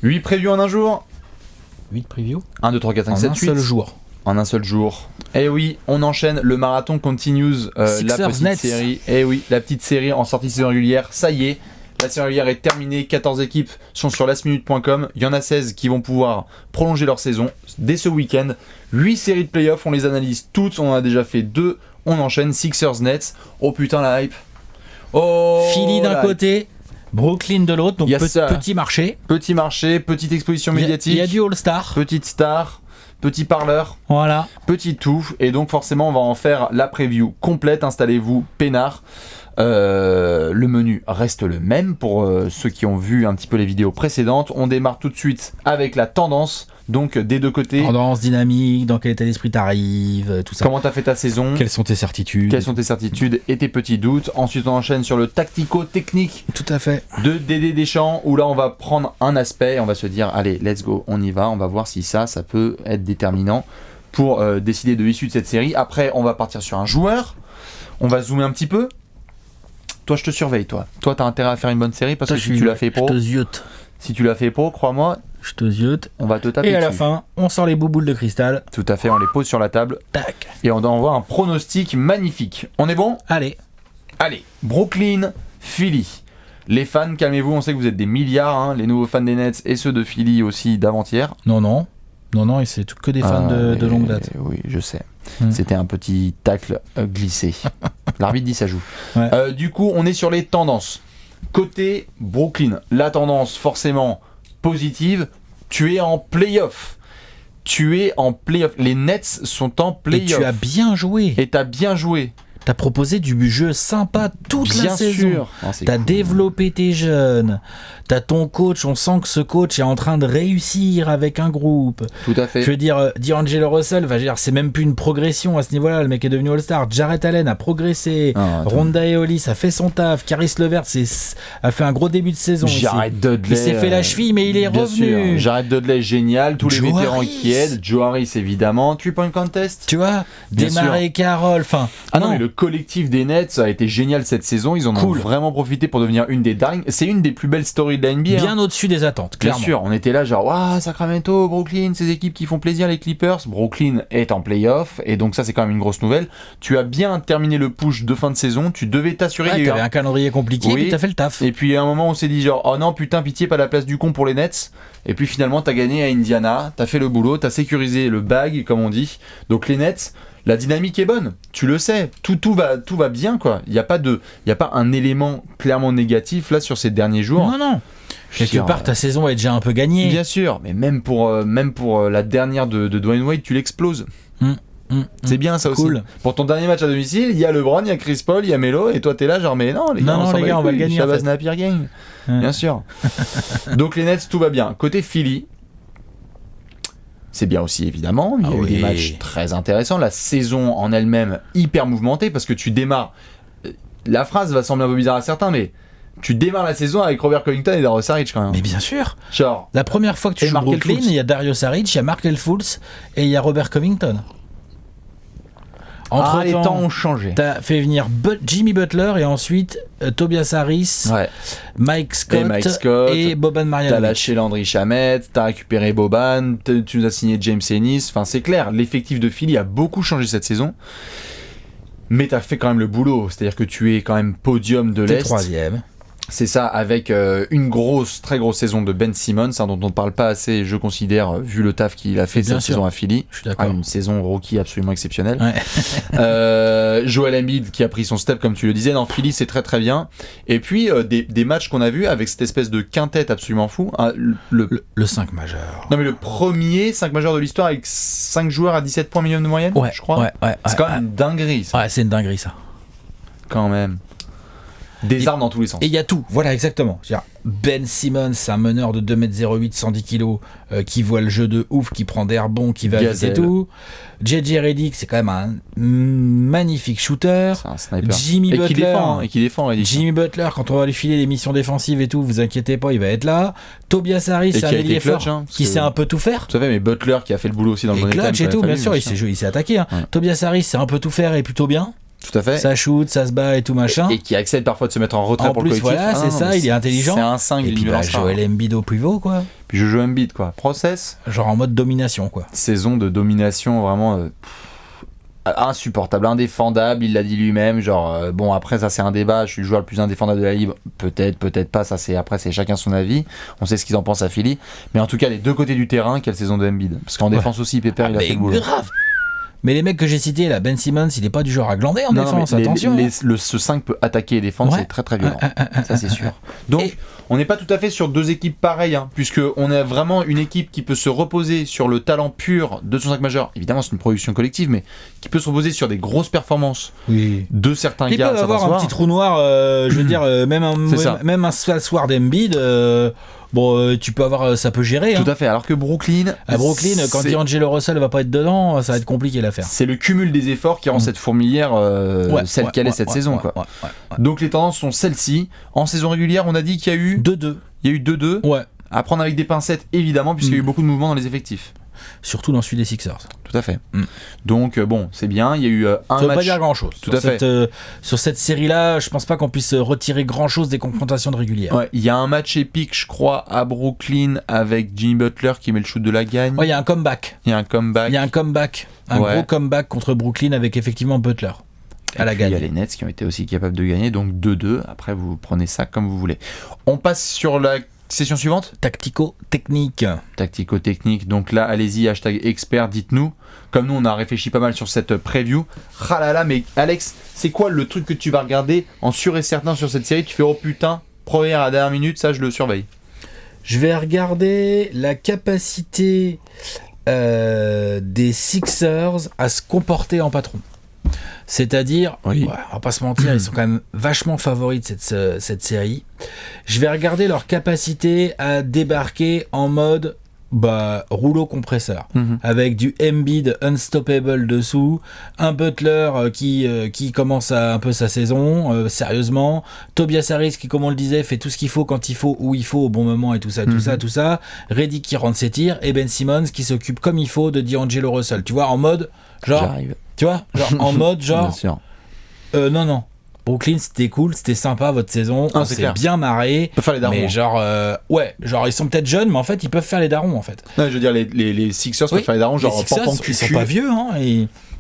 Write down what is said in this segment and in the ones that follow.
8 previews en un jour. 8 previews 1, 2, 3, 4, 5, en 7, un 8. seul jour. En un seul jour. Eh oui, on enchaîne, le marathon continues, la petite Nets. série. Eh oui, la petite série en sortie de saison régulière, ça y est. La saison régulière est terminée, 14 équipes sont sur lastminute.com. Il y en a 16 qui vont pouvoir prolonger leur saison dès ce week-end. 8 séries de playoffs, on les analyse toutes, on en a déjà fait 2. On enchaîne, Sixers Nets. Oh putain la hype. Oh, Philly d'un la côté, Brooklyn de l'autre, donc Yes, sir. petit marché. Petit marché, petite exposition médiatique. Il y a du All-Star. Petite star, petit parleur. Voilà. Petit tout, et donc forcément on va en faire la preview complète, installez-vous peinard. Le menu reste le même pour ceux qui ont vu un petit peu les vidéos précédentes. On démarre tout de suite avec la tendance, donc des deux côtés. Tendance, dynamique, dans quel état d'esprit t'arrives, tout ça. Comment t'as fait ta saison? Quelles sont tes certitudes? Quelles sont tes certitudes et tes petits doutes? Ensuite on enchaîne sur le tactico-technique Tout à fait. de Dédé Deschamps, où là on va prendre un aspect et on va se dire allez let's go, on y va, on va voir si ça peut être déterminant pour décider de l'issue de cette série. Après on va partir sur un joueur, on va zoomer un petit peu. Toi je te surveille, toi t'as intérêt à faire une bonne série parce que si tu l'as fait pro, Je te ziote. si tu l'as fait pro, crois-moi, Je te ziote. on va te taper Et à la dessus. fin, on sort les bouboules de cristal. Tout à fait, on les pose sur la table Tac. et on doit envoyer un pronostic magnifique. On est bon? Allez. Allez, Brooklyn, Philly. Les fans, calmez-vous, on sait que vous êtes des milliards, hein, les nouveaux fans des Nets et ceux de Philly aussi d'avant-hier. Non, et c'est que des fans de longue date. Oui, je sais. Hmm. C'était un petit tacle glissé. L'arbitre dit ça joue. Ouais. Du coup, on est sur les tendances. Côté Brooklyn, la tendance forcément positive, tu es en play-off. Les Nets sont en Et play-off. tu as bien joué. Et t'as bien joué. T'as proposé du jeu sympa toute la Bien saison. sûr. Non, c'est T'as cool. développé tes jeunes. T'as ton coach. On sent que ce coach est en train de réussir avec un groupe. Tout à fait. Je veux dire, D'Angelo Russell, c'est même plus une progression à ce niveau-là. Le mec est devenu All-Star. Jarrett Allen a progressé. Ah, attends. Ronda Eolis a fait son taf. Caris LeVert a fait un gros début de saison. aussi. Jared Dudley. Il s'est fait la cheville, mais il est bien revenu. sûr. Jared Dudley, génial. Tous les Joe vétérans Harris. qui aident. Joe Harris, évidemment. 3-point contest. Tu vois, Bien démarrer Carroll. Enfin, Ah non, mais le collectif des Nets a été génial cette saison. Ils en ont Cool. vraiment profité pour devenir une des dingues. C'est une des plus belles stories de la NBA. bien au-dessus des attentes, Bien clairement. sûr, on était là genre waouh, Sacramento, Brooklyn, ces équipes qui font plaisir, les Clippers. Brooklyn est en playoff et donc ça c'est quand même une grosse nouvelle. Tu as bien terminé le push de fin de saison, tu devais t'assurer. Ouais, il y a eu t'avais un calendrier compliqué, Oui. puis t'as fait le taf. Et puis à un moment on s'est dit genre oh non putain pitié pas la place du con pour les Nets. Et puis finalement t'as gagné à Indiana, t'as fait le boulot, t'as sécurisé le bag comme on dit. Donc les Nets, la dynamique est bonne, tu le sais, tout va bien quoi. Il y a pas un élément clairement négatif là sur ces derniers jours. Non. Je veux Quelque dire, part, ta saison est déjà un peu gagnée. bien sûr, mais même pour la dernière de Dwayne Wade, tu l'exploses. C'est bien ça aussi. Cool. Pour ton dernier match à domicile, il y a LeBron, il y a Chris Paul, il y a Melo, et toi t'es là genre mais non les gars, Non, s'en les bat gars, on va le couilles, gagner, Shabazz en fait. Napier gagne. Ouais. Bien sûr. Donc les Nets, tout va bien. Côté Philly, c'est bien aussi évidemment. Il y a eu oui. des matchs très intéressants. La saison en elle-même hyper mouvementée parce que tu démarres. La phrase va sembler un peu bizarre à certains, mais tu démarres la saison avec Robert Covington et Dario Saric quand même. Mais bien sûr. Genre. La première fois que tu Et joues Markel Brooklyn, Fultz. il y a Dario Saric, il y a Markel Fultz et il y a Robert Covington. Les temps ont changé. T'as fait venir Jimmy Butler et ensuite Tobias Harris, Ouais. Mike Scott et Boban T'as Marjanovic. lâché Landry Shamet, t'as récupéré Boban, tu nous as signé James Ennis. Enfin, c'est clair, l'effectif de Philly a beaucoup changé cette saison. Mais t'as fait quand même le boulot. C'est-à-dire que tu es quand même podium de T'es l'Est. troisième. C'est ça, avec une très grosse saison de Ben Simmons, hein, dont on ne parle pas assez, je considère, vu le taf qu'il a fait Bien cette sûr. saison à Philly. Je suis d'accord. Une saison rookie absolument exceptionnelle. Ouais. Joel Embiid qui a pris son step, comme tu le disais. Dans Philly, c'est très très bien. Et puis, des matchs qu'on a vus avec cette espèce de quintette absolument fou. Hein, Le 5 majeur. Non, mais le premier 5 majeur de l'histoire avec 5 joueurs à 17 points minimum de moyenne, Ouais, je crois. ouais, C'est quand même une dinguerie, ça. Ouais, c'est une dinguerie ça. Quand même. Des armes dans tous les sens. Et il y a tout, voilà exactement. C'est-à-dire, Ben Simmons, c'est un meneur de 2m08, 110 kg, qui voit le jeu de ouf, qui prend des rebonds, qui va vite et tout. JJ Redick, c'est quand même un magnifique shooter. C'est un sniper. Jimmy et Butler. qui défend, Redick. Jimmy Butler, quand on va lui filer les missions défensives et tout, vous inquiétez pas, il va être là. Tobias Harris, Et c'est qui un a été ailier clutch, fort, hein, parce qui que- sait un peu tout faire. Tout à fait, mais Butler qui a fait le boulot aussi dans le Et Money Time. clutch et quand tout, il a bien fallu, sûr, il s'est attaqué. Hein. Ouais. Tobias Harris, c'est un peu tout faire et plutôt bien. Tout à fait. Ça shoot, ça se bat et tout machin. Et qui accepte parfois de se mettre en retrait En pour plus, le collectif. voilà, c'est ça, il est intelligent. C'est un 5, et il puis ne lancera. Joel Embiid au pivot, quoi. Puis je joue Embiid, quoi. Process. Genre en mode domination, quoi. Saison de domination vraiment insupportable, indéfendable, il l'a dit lui-même. Genre, bon, après, ça c'est un débat. Je suis le joueur le plus indéfendable de la ligue. Peut-être pas. Ça, après, c'est chacun son avis. On sait ce qu'ils en pensent à Philly. Mais en tout cas, les deux côtés du terrain, quelle saison de Embiid. Parce qu'en défense aussi, Pépère, il a fait le boulot. Grave. Mais les mecs que j'ai cités là, Ben Simmons, il est pas du genre à glander en défense, attention. Ce 5 peut attaquer et défendre, c'est très très violent. Ça c'est sûr. Donc on n'est pas tout à fait sur deux équipes pareilles, puisque on a vraiment une équipe qui peut se reposer sur le talent pur de son 5 majeur. Évidemment c'est une production collective, mais qui peut se reposer sur des grosses performances de certains gars. Ils peuvent avoir un petit trou noir, je veux dire, même un soir d'Embiid. Bon, tu peux avoir, ça peut gérer. Tout à fait. Alors que Brooklyn, quand D'Angelo Russell va pas être dedans, ça va être compliqué l'affaire. C'est le cumul des efforts qui rend cette fourmilière celle qu'elle est cette saison, quoi. Donc les tendances sont celles-ci. En saison régulière, on a dit qu'il y a eu 2-2. Il y a eu 2-2. Ouais. À prendre avec des pincettes, évidemment, puisqu'il y a eu beaucoup de mouvements dans les effectifs. Surtout dans celui des Sixers. Tout à fait. Donc bon, c'est bien. Il y a eu un match. Ça veut pas dire grand-chose. Tout à fait. Sur cette série-là, je pense pas qu'on puisse retirer grand-chose des confrontations de régulière. Ouais, il y a un match épique, je crois, à Brooklyn avec Jimmy Butler qui met le shoot de la gagne. Ouais, il y a un comeback. Un gros comeback contre Brooklyn avec effectivement Butler. À la gagne. Il y a les Nets qui ont été aussi capables de gagner, donc 2-2. Après, vous prenez ça comme vous voulez. On passe sur la session suivante. Tactico-technique. Donc là, allez-y, #expert, dites-nous. Comme nous, on a réfléchi pas mal sur cette preview. Ah là là, mais Alex, c'est quoi le truc que tu vas regarder en sûr et certain sur cette série? Tu fais, oh putain, première à dernière minute, ça je le surveille. Je vais regarder la capacité des Sixers à se comporter en patron. C'est-à-dire, on va pas se mentir, ils sont quand même vachement favoris de cette série. Je vais regarder leur capacité à débarquer en mode rouleau compresseur, avec du Embiid unstoppable dessous, un Butler qui commence un peu sa saison sérieusement, Tobias Harris qui, comme on le disait, fait tout ce qu'il faut quand il faut, où il faut, au bon moment et tout ça, Redick qui rentre ses tirs, et Ben Simmons qui s'occupe comme il faut de D'Angelo Russell, tu vois, en mode genre... J'arrive. Tu vois, genre en mode genre. Bien sûr. Non. Brooklyn, c'était cool, c'était sympa votre saison, on s'est bien marré. Ils peuvent faire les darons. Mais genre, genre ils sont peut-être jeunes, mais en fait ils peuvent faire les darons en fait. Non, je veux dire les Sixers peuvent faire les darons, genre les Sixers, ils sont pas vieux,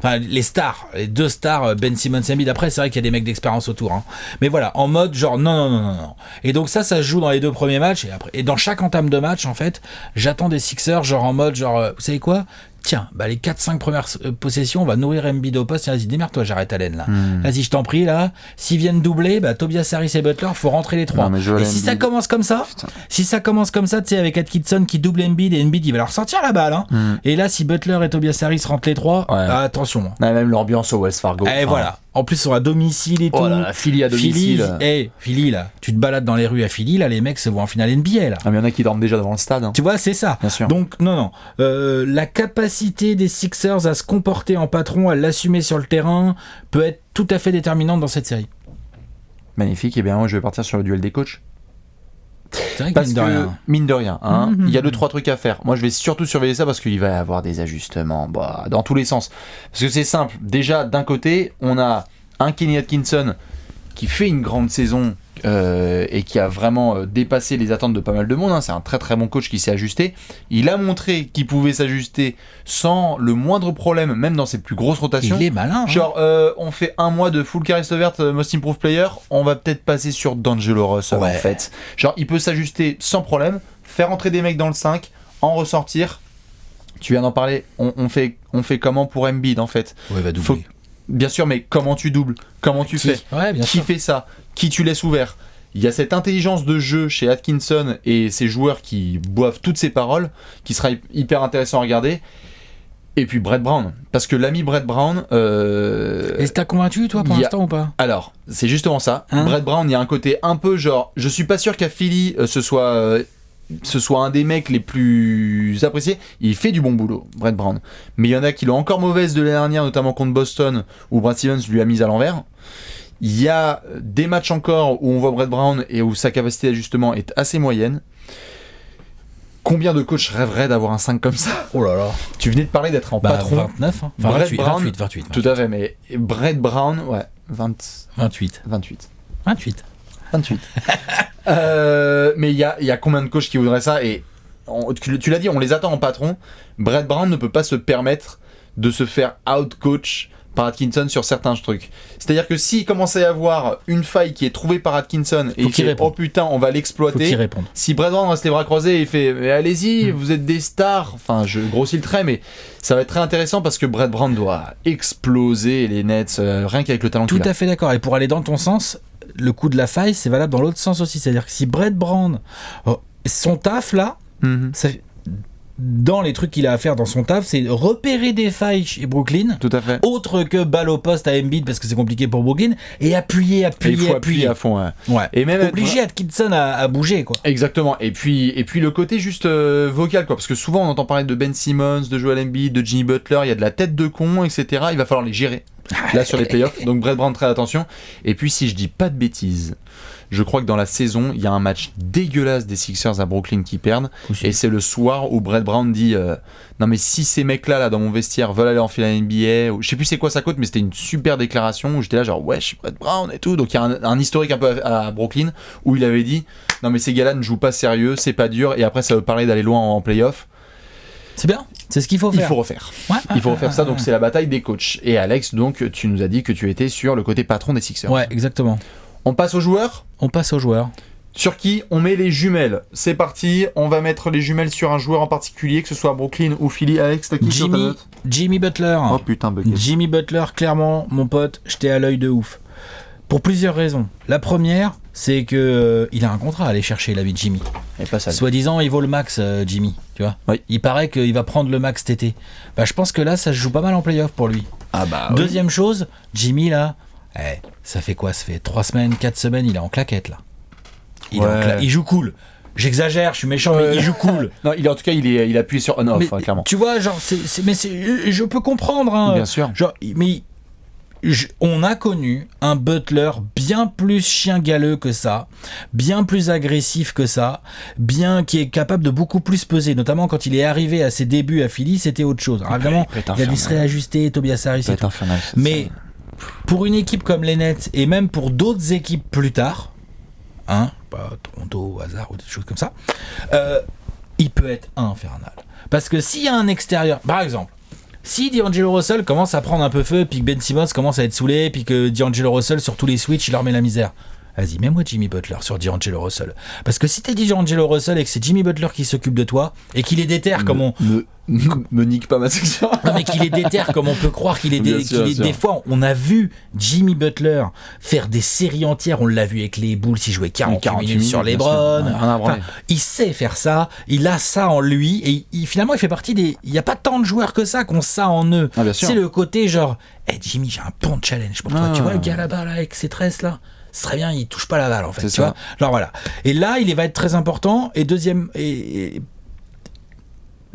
Enfin, les deux stars, Ben Simmons et Embiid. Après, c'est vrai qu'il y a des mecs d'expérience autour. Mais voilà, en mode genre non. Et donc ça se joue dans les deux premiers matchs. Et dans chaque entame de match, en fait, j'attends des Sixers genre en mode genre, vous savez quoi? Tiens, les 4-5 premières possessions, on va nourrir Embiid au poste. Vas-y, démerde-toi, j'arrête Allen là. Vas-y, je t'en prie là. S'ils viennent doubler, Tobias Harris et Butler, faut rentrer les trois. Et si ça commence comme ça, tu sais, avec Atkinson qui double Embiid et Embiid, il va leur sortir la balle. Et là, si Butler et Tobias Harris rentrent les trois, attention. Même l'ambiance au Wells Fargo. Voilà. En plus, on à domicile et tout. La Philly à domicile. Philly, là. Tu te balades dans les rues à Philly, là, les mecs se voient en finale NBA, là. Mais il y en a qui dorment déjà devant le stade. Tu vois, c'est ça. Bien sûr. Donc, non. La capacité des Sixers à se comporter en patron, à l'assumer sur le terrain, peut être tout à fait déterminante dans cette série. Magnifique. Et bien, moi, je vais partir sur le duel des coachs. C'est vrai que mine de rien, il y a 2-3 trucs à faire. Moi, je vais surtout surveiller ça parce qu'il va y avoir des ajustements dans tous les sens. Parce que c'est simple. Déjà, d'un côté, on a un Kenny Atkinson qui fait une grande saison et qui a vraiment dépassé les attentes de pas mal de monde. C'est un très très bon coach qui s'est ajusté. Il a montré qu'il pouvait s'ajuster sans le moindre problème, même dans ses plus grosses rotations. Il est malin. Genre, on fait un mois de full carry verte, most improved player, on va peut-être passer sur D'Angelo Russell en fait. Genre, il peut s'ajuster sans problème, faire entrer des mecs dans le 5, en ressortir. Tu viens d'en parler, on fait comment pour Embiid en fait. Ouais, va doubler. Bien sûr, mais comment tu doubles? Comment tu fais? Qui fait ça? Qui tu laisses ouvert? Il y a cette intelligence de jeu chez Atkinson et ces joueurs qui boivent toutes ces paroles, qui sera hyper intéressant à regarder. Et puis Brett Brown, parce que l'ami Brett Brown... Est-ce que t'as convaincu toi pour l'instant ou pas? Alors, c'est justement ça. Brett Brown, il y a un côté un peu genre... Je suis pas sûr qu'à Philly, ce soit un des mecs les plus appréciés. Il fait du bon boulot, Brett Brown. Mais il y en a qui l'ont encore mauvaise de l'année dernière, notamment contre Boston, où Brad Stevens lui a mis à l'envers. Il y a des matchs encore où on voit Brett Brown et où sa capacité d'ajustement est assez moyenne. Combien de coachs rêveraient d'avoir un 5 comme ça? Oh là là. Tu venais de parler d'être en patron. 29, hein. Enfin, Brett 28, Brown, 28. Tout à fait, mais Brett Brown, ouais, 28. 28. Mais il y a combien de coachs qui voudraient ça? Et tu l'as dit, on les attend en patron. Brett Brown ne peut pas se permettre de se faire out-coach par Atkinson sur certains trucs. C'est-à-dire que s'il commence à y avoir une faille qui est trouvée par Atkinson et il fait oh putain on va l'exploiter, si Brett Brown reste les bras croisés et il fait mais allez-y vous êtes des stars, enfin je grossis le trait mais ça va être très intéressant parce que Brett Brown doit exploser les Nets rien qu'avec le talent qu'il a. Tout à fait d'accord, et pour aller dans ton sens, le coup de la faille c'est valable dans l'autre sens aussi, c'est-à-dire que si Brett Brown son taf là, ça fait... Dans les trucs qu'il a à faire dans son taf, c'est repérer des failles chez Brooklyn. Tout à fait. Autre que balle au poste à Embiid parce que c'est compliqué pour Brooklyn et appuyer à fond. Ouais. Et même obliger Atkinson à bouger quoi. Exactement. Et puis le côté juste vocal quoi, parce que souvent on entend parler de Ben Simmons, de Joel Embiid, de Jimmy Butler, il y a de la tête de con, etc. Il va falloir les gérer là sur les playoffs. Donc Brett Brown très attention. Et puis si je dis pas de bêtises, je crois que dans la saison, il y a un match dégueulasse des Sixers à Brooklyn qui perdent. Et c'est le soir où Brett Brown dit non mais si ces mecs-là dans mon vestiaire veulent aller en finale NBA, je sais plus c'est quoi sa cote, mais c'était une super déclaration où j'étais là genre ouais je suis Brett Brown et tout. Donc il y a un historique un peu à Brooklyn où il avait dit non mais ces gars-là ne jouent pas sérieux, c'est pas dur. Et après ça veut parler d'aller loin en playoff. C'est bien, c'est ce qu'il faut faire. Il faut refaire. Il faut refaire ça, donc c'est la bataille des coachs. Et Alex, donc tu nous as dit que tu étais sur le côté patron des Sixers. Ouais, exactement. On passe aux joueurs. Sur qui on met les jumelles. C'est parti, on va mettre les jumelles sur un joueur en particulier, que ce soit Brooklyn ou Philly. Alex, t'as qui sur ta note ? Jimmy Butler. Oh putain, Bucket. Jimmy Butler, clairement, mon pote, j'étais à l'œil de ouf. Pour plusieurs raisons. La première, c'est que il a un contrat à aller chercher, la vie de Jimmy. Et pas ça. Soi-disant, il vaut le max, Jimmy. Tu vois ? Oui. Il paraît qu'il va prendre le max cet été. Bah, je pense que là, ça se joue pas mal en play-off pour lui. Ah bah. Deuxième chose, Jimmy là, ça fait quoi ? Ça fait 3 semaines, 4 semaines, il est en claquette là. Il joue cool. J'exagère, je suis méchant, mais il joue cool. Non, en tout cas, il appuie sur on-off, clairement. Tu vois, genre, je peux comprendre. Hein, bien sûr. Genre, mais on a connu un Butler bien plus chien galeux que ça, bien plus agressif que ça, qui est capable de beaucoup plus peser, notamment quand il est arrivé à ses débuts à Philly, c'était autre chose. Alors, évidemment, il a dû se réajuster, Tobias Harris et tout. Mais pour une équipe comme les Nets, et même pour d'autres équipes plus tard, pas Toronto au hasard ou des choses comme ça, il peut être infernal. Parce que s'il y a un extérieur, par exemple, si D'Angelo Russell commence à prendre un peu feu, puis que Ben Simmons commence à être saoulé, puis que D'Angelo Russell sur tous les switches il leur met la misère, vas-y, mets-moi Jimmy Butler sur D'Angelo Russell. Parce que si t'es D'Angelo Russell et que c'est Jimmy Butler qui s'occupe de toi et qu'il est déter comme on... Me nique pas ma section. Non, mais qu'il est déter comme on peut croire qu'il est, des fois, on a vu Jimmy Butler faire des séries entières, on l'a vu avec les Bulls, il jouait 48 minutes sur les LeBron. Il sait faire ça, il a ça en lui et finalement il fait partie des... Il n'y a pas tant de joueurs que ça qui ont ça en eux. C'est le côté genre, Jimmy, j'ai un bon challenge pour toi. Tu vois le gars là-bas là, avec ses tresses là, ce serait bien, il touche pas la balle en fait. Tu vois, genre voilà. Et là, il va être très important. Et deuxième...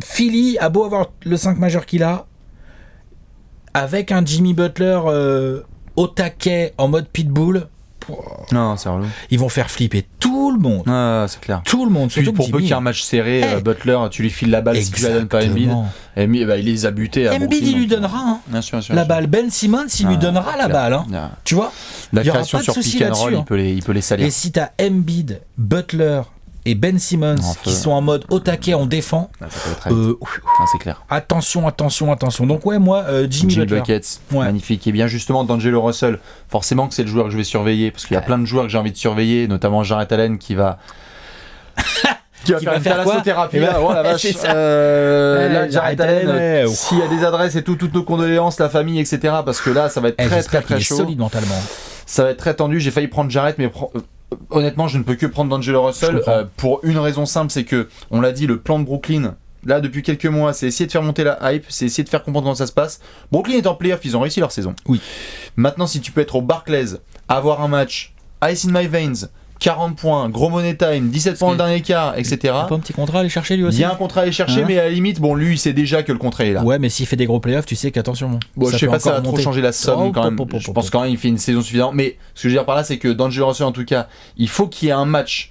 Philly a beau avoir le 5 majeur qu'il a, avec un Jimmy Butler au taquet en mode pitbull, non, c'est relou. Ils vont faire flipper tout le monde. Ah, c'est clair. Tout le monde. Puis pour peu qu'il y ait un match serré, Butler, tu lui files la balle si tu la donnes pas à Embiid. Embiid, il les a butés à Embiid, il lui donnera bien sûr, la balle. Ben Simmons, il lui donnera la balle. Tu vois, la création sur pick and roll, il peut les salir. Et si t'as Embiid, Butler et Ben Simmons qui sont en mode au taquet, on défend. C'est clair. Attention. Donc ouais, moi, Jimmy Butler. Buckets, magnifique. Et bien justement, D'Angelo Russell, forcément que c'est le joueur que je vais surveiller, parce qu'il y a plein de joueurs que j'ai envie de surveiller, notamment Jarrett Allen qui va... qui va faire une thalassothérapie. Oh la vache. Là, Jarrett Allen, s'il y a des adresses et tout, toutes nos condoléances, la famille, etc. Parce que là, ça va être très chaud. Solide mentalement. Ça va être très tendu. J'ai failli prendre Jarrett, mais honnêtement, je ne peux que prendre D'Angelo Russell pour une raison simple, c'est que, on l'a dit, le plan de Brooklyn, là depuis quelques mois, c'est essayer de faire monter la hype, c'est essayer de faire comprendre comment ça se passe. Brooklyn est en playoff, ils ont réussi leur saison. Oui. Maintenant, si tu peux être au Barclays, avoir un match, Ice in my veins, 40 points, gros money time, 17 points le dernier quart, etc. Il y a pas un petit contrat à aller chercher lui aussi. Il y a un contrat à aller chercher, mais à la limite, bon, lui, il sait déjà que le contrat est là. Ouais, mais s'il fait des gros playoffs, tu sais qu'attention. Bon, je sais pas si ça va trop changer la somme quand même. Je pense quand même qu'il fait une saison suffisante. Mais ce que je veux dire par là, c'est que D'Angelo Russell, en tout cas, il faut qu'il y ait un match,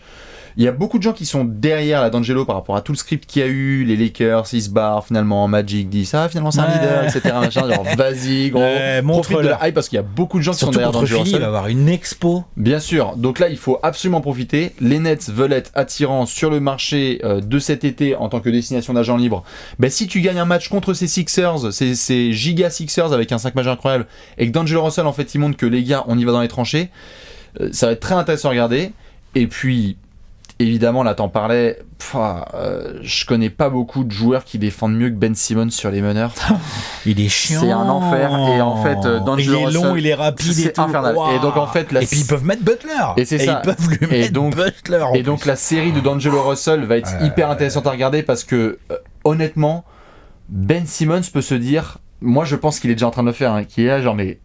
Il y a beaucoup de gens qui sont derrière la D'Angelo par rapport à tout le script qu'il y a eu, les Lakers, ils se barrent finalement, Magic dit ça, finalement c'est un leader, etc. Machin, genre vas-y gros, profite de la hype parce qu'il y a beaucoup de gens qui sont derrière D'Angelo Russell. Il va avoir une expo. Bien sûr, donc là il faut absolument profiter. Les Nets veulent être attirants sur le marché de cet été en tant que destination d'agents libres. Ben, si tu gagnes un match contre ces Sixers, ces giga Sixers avec un 5 majeur incroyable, et que D'Angelo Russell en fait il montre que les gars on y va dans les tranchées, ça va être très intéressant à regarder. Et puis évidemment, là, t'en parlais. Je connais pas beaucoup de joueurs qui défendent mieux que Ben Simmons sur les meneurs. Il est chiant. C'est un enfer. Et en fait, D'Angelo il est long, il est rapide c'est et tout. Infernal. Wow. Et donc en fait, et puis ils peuvent mettre Butler. Et c'est ça. Ils peuvent lui mettre Butler. Et donc la série de D'Angelo Russell va être hyper intéressante à regarder parce que honnêtement, Ben Simmons peut se dire, moi je pense qu'il est déjà en train de le faire, qui est là genre mais.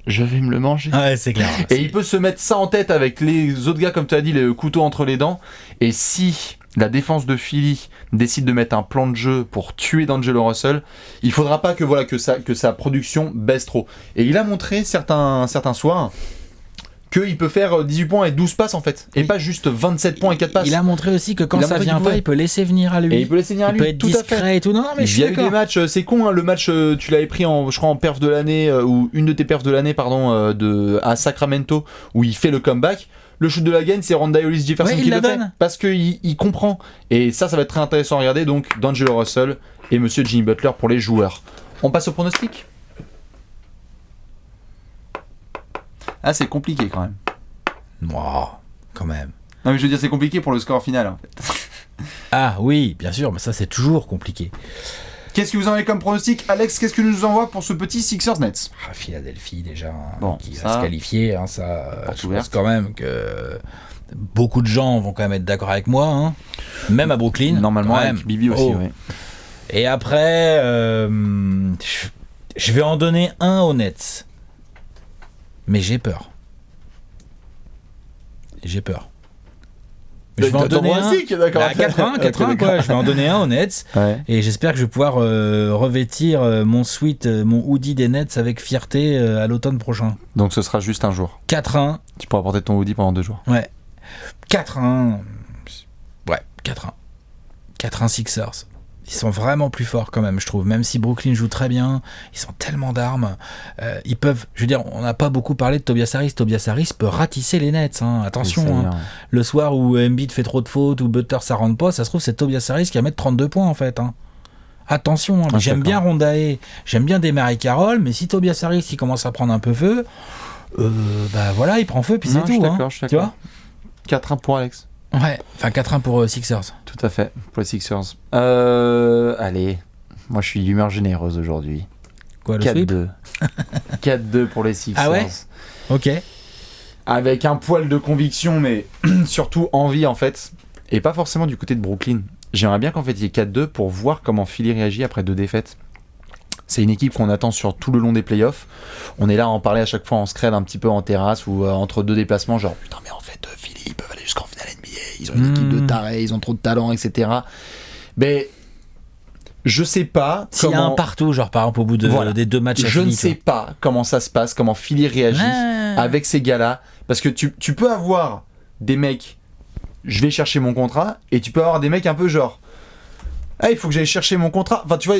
Je vais me le manger. Ouais, c'est clair. Et il peut se mettre ça en tête avec les autres gars, comme tu as dit, le couteau entre les dents. Et si la défense de Philly décide de mettre un plan de jeu pour tuer D'Angelo Russell, il faudra pas que sa production baisse trop. Et il a montré certains soirs qu'il peut faire 18 points et 12 passes en fait, et pas juste 27 points et 4 passes. Il a montré aussi que quand ça vient pas, il peut laisser venir à lui. Et il peut laisser venir à lui, il peut être tout discret à fait. Et tout. Non, mais je suis d'accord. Il y a eu des matchs, c'est con, hein, le match, tu l'avais pris je crois en perf de l'année, ou une de tes perfs de l'année, pardon, à Sacramento, où il fait le comeback. Le shoot de la gagne, c'est Ronda Hollis Jefferson qui le fait, parce qu'il comprend. Et ça va être très intéressant à regarder, donc D'Angelo Russell et Monsieur Jimmy Butler pour les joueurs. On passe au pronostic. Ah, c'est compliqué quand même. Wow, quand même. Non mais je veux dire c'est compliqué pour le score final en fait. Ah oui, bien sûr, mais ça c'est toujours compliqué. Qu'est-ce que vous en avez comme pronostic, Alex? Qu'est-ce que nous envoie pour ce petit Sixers Nets? Philadelphie déjà, bon, qui va se qualifier, hein, ça. Je pense quand même que beaucoup de gens vont quand même être d'accord avec moi, hein. Même à Brooklyn. Normalement, avec Bibi aussi, oui. Et après, je vais en donner un aux Nets, mais j'ai peur. Je vais en donner un. 4-1 quoi. Je vais en donner un aux Nets. Ouais. Et j'espère que je vais pouvoir revêtir mon hoodie des Nets avec fierté à l'automne prochain. Donc ce sera juste un jour. 4-1. Tu pourras porter ton hoodie pendant 2 jours. Ouais. 4-1. Ouais, 4-1. 4-1 Sixers. Ils sont vraiment plus forts quand même, je trouve. Même si Brooklyn joue très bien, ils ont tellement d'armes. Ils peuvent, je veux dire, on n'a pas beaucoup parlé de Tobias Harris. Tobias Harris peut ratisser les Nets. Hein. Attention, hein. Le soir où Embiid fait trop de fautes ou Butler ça rentre pas, ça se trouve c'est Tobias Harris qui va mettre 32 points en fait. Hein. Attention, hein. J'aime bien Rondae, j'aime bien Desmarais Carroll, mais si Tobias Harris il commence à prendre un peu feu, bah voilà, il prend feu puis c'est tout. Je suis d'accord. 4-1 pour Alex. Ouais, enfin 4-1 pour Sixers. Tout à fait, pour les Sixers. Allez, moi je suis d'humeur généreuse aujourd'hui. Quoi, le 4-2. 4-2 pour les Sixers. Ah ouais. Ok. Avec un poil de conviction, mais surtout envie en fait. Et pas forcément du côté de Brooklyn. J'aimerais bien qu'en fait il y ait 4-2 pour voir comment Philly réagit après 2 défaites. C'est une équipe qu'on attend sur tout le long des playoffs. On est là à en parler à chaque fois en scred un petit peu en terrasse ou entre 2 déplacements, genre putain mais en fait Philly ils peuvent aller jusqu'en finale NBA, ils ont une équipe de tarés, ils ont trop de talent, etc. Mais je sais pas s'il y a un partout, genre par exemple au bout des 2 matchs à je ne sais pas comment ça se passe, comment Philly réagit avec ces gars-là, parce que tu peux avoir des mecs, je vais chercher mon contrat, et tu peux avoir des mecs un peu genre il faut que j'aille chercher mon contrat. Enfin, tu vois,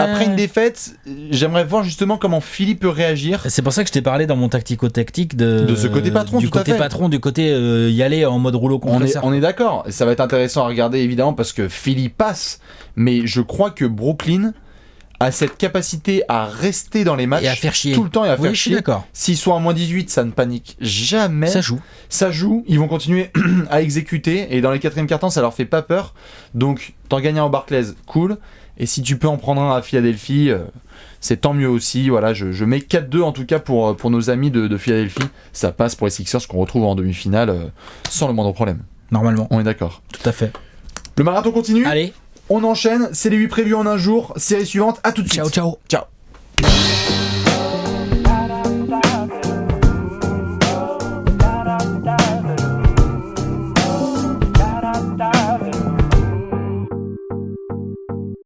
après une défaite, j'aimerais voir justement comment Philly peut réagir. C'est pour ça que je t'ai parlé dans mon tactico-tactique de ce côté patron, du côté patron, du côté y aller en mode rouleau compresseur. On est d'accord. Ça va être intéressant à regarder évidemment parce que Philly passe, mais je crois que Brooklyn a cette capacité à rester dans les matchs et à faire chier tout le temps et à faire chier. Je suis d'accord. S'ils sont à moins 18, ça ne panique jamais. Ça joue. Ils vont continuer à exécuter et dans les 4e quart-temps, ça leur fait pas peur. Donc, t'en gagnes un au Barclays, cool. Et si tu peux en prendre un à Philadelphie, c'est tant mieux aussi. Voilà, je mets 4-2 en tout cas pour nos amis de Philadelphie. Ça passe pour les Sixers qu'on retrouve en demi-finale sans le moindre problème. Normalement. On est d'accord. Tout à fait. Le marathon continue. Allez. On enchaîne, c'est les 8 prévus en un jour. Série suivante, à tout de suite. Ciao.